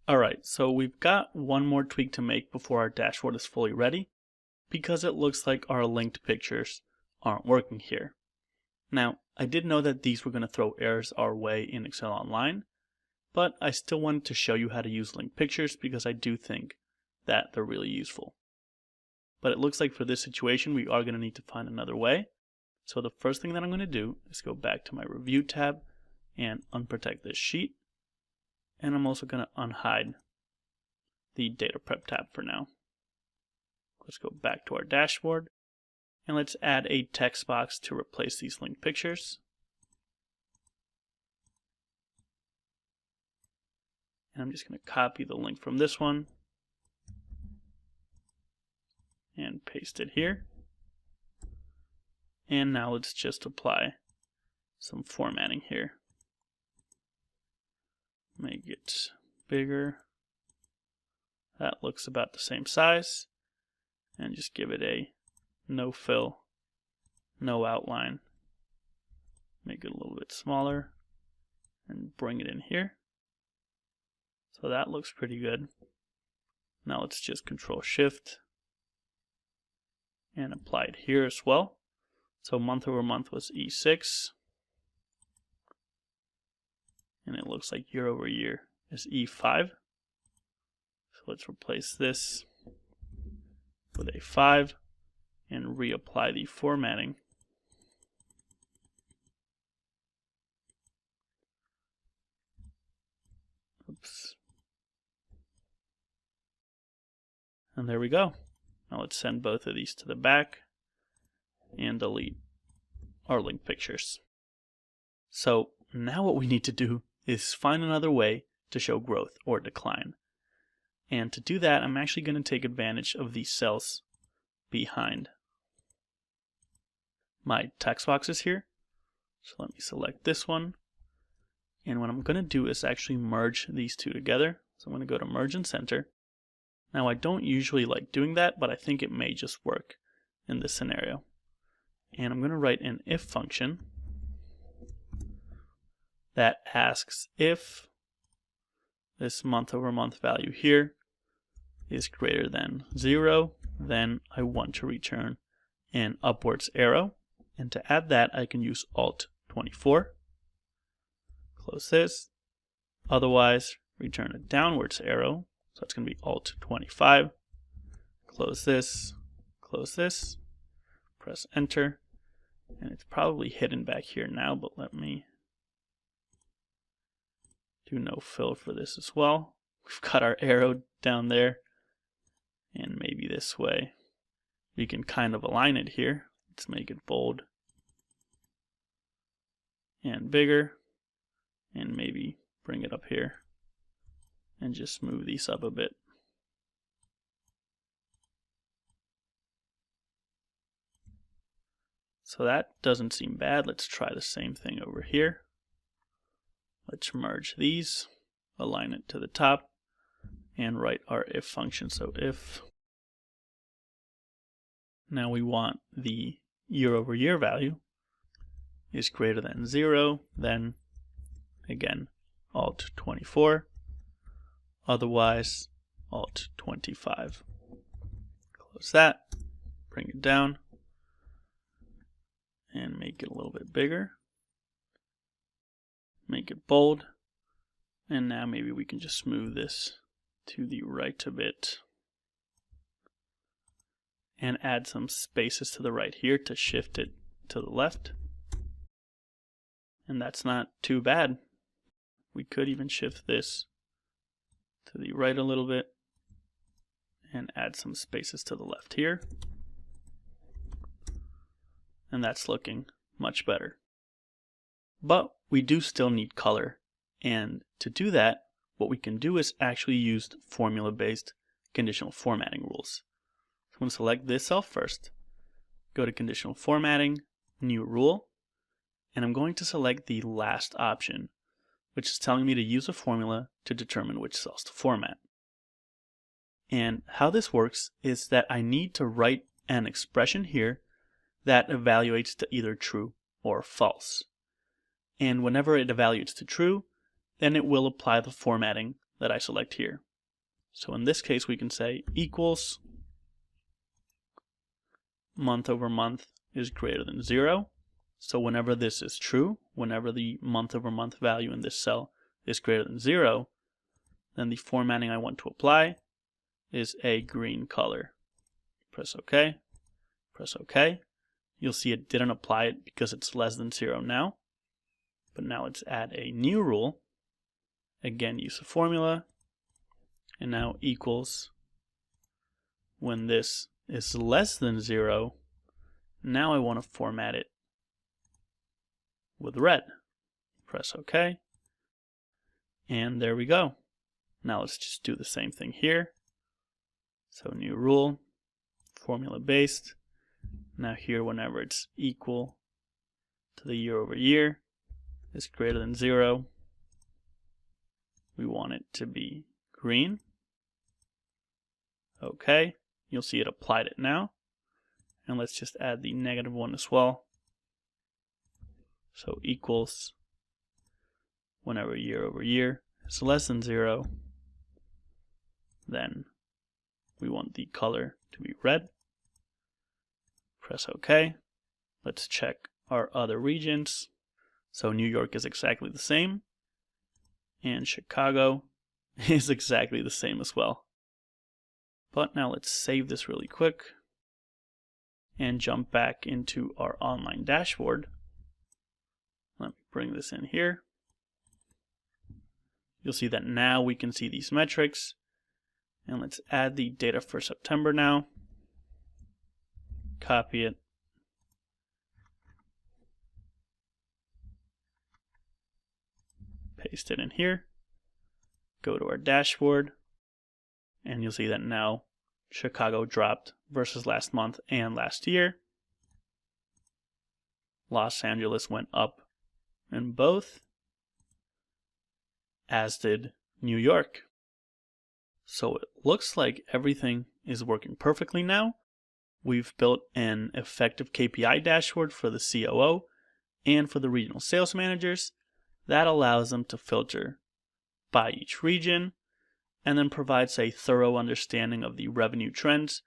Alright, so we've got one more tweak to make before our dashboard is fully ready, because it looks like our linked pictures aren't working here. Now, I did know that these were going to throw errors our way in Excel Online, but I still wanted to show you how to use linked pictures because I do think that they're really useful. But it looks like for this situation we are going to need to find another way. So the first thing that I'm going to do is go back to my Review tab and unprotect this sheet. And I'm also going to unhide the Data Prep tab for now. Let's go back to our dashboard and let's add a text box to replace these linked pictures. And I'm just going to copy the link from this one and paste it here. And now let's just apply some formatting here. Make it bigger. That looks about the same size. And just give it a no fill, no outline. Make it a little bit smaller and bring it in here. So that looks pretty good. Now let's just Control Shift and apply it here as well. So month over month was E6. And it looks like year over year is E5. So let's replace this with a 5 and reapply the formatting. Oops. And there we go. Now let's send both of these to the back and delete our linked pictures. So now what we need to do is find another way to show growth or decline. And to do that, I'm actually going to take advantage of these cells behind my text boxes here. So let me select this one. And what I'm going to do is actually merge these two together. So I'm going to go to Merge and Center. Now I don't usually like doing that, but I think it may just work in this scenario. And I'm going to write an if function that asks if this month over month value here is greater than 0, then I want to return an upwards arrow. And to add that, I can use Alt-24. Close this. Otherwise, return a downwards arrow. So it's going to be Alt-25. Close this. Close this. Press Enter. And it's probably hidden back here now, but let me do no fill for this as well. We've got our arrow down there. And maybe this way we can kind of align it here. Let's make it bold and bigger. And maybe bring it up here and just move these up a bit. So that doesn't seem bad. Let's try the same thing over here. Let's merge these, align it to the top, and write our if function. So if now we want the year over year value is greater than 0, then again Alt-24, otherwise Alt-25. Close that, bring it down, and make it a little bit bigger. Make it bold, and now maybe we can just move this to the right a bit and add some spaces to the right here to shift it to the left. And that's not too bad. We could even shift this to the right a little bit and add some spaces to the left here. And that's looking much better. But we do still need color. And to do that, what we can do is actually use formula-based conditional formatting rules. So I'm going to select this cell first, go to Conditional Formatting, New Rule, and I'm going to select the last option, which is telling me to use a formula to determine which cells to format. And how this works is that I need to write an expression here that evaluates to either true or false. And whenever it evaluates to true, then it will apply the formatting that I select here. So in this case, we can say equals month over month is greater than 0. So whenever this is true, whenever the month over month value in this cell is greater than 0, then the formatting I want to apply is a green color. Press OK. Press OK. You'll see it didn't apply it because it's less than 0 now. But now let's add a new rule. Again, use a formula. And now equals when this is less than 0. Now I want to format it with red. Press OK. And there we go. Now let's just do the same thing here. So new rule, formula based. Now here, whenever it's equal to the year over year is greater than 0, we want it to be green. Okay, you'll see it applied it now. And let's just add the -1 as well. So equals whenever year over year is less than 0, then we want the color to be red. Press OK. Let's check our other regions. So New York is exactly the same, and Chicago is exactly the same as well. But now let's save this really quick and jump back into our online dashboard. Let me bring this in here. You'll see that now we can see these metrics. And let's add the data for September now. Copy it. Paste it in here. Go to our dashboard. And you'll see that now Chicago dropped versus last month and last year. Los Angeles went up in both, as did New York. So it looks like everything is working perfectly now. We've built an effective KPI dashboard for the COO and for the regional sales managers that allows them to filter by each region and then provides a thorough understanding of the revenue trends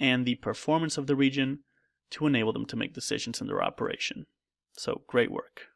and the performance of the region to enable them to make decisions in their operation. So great work.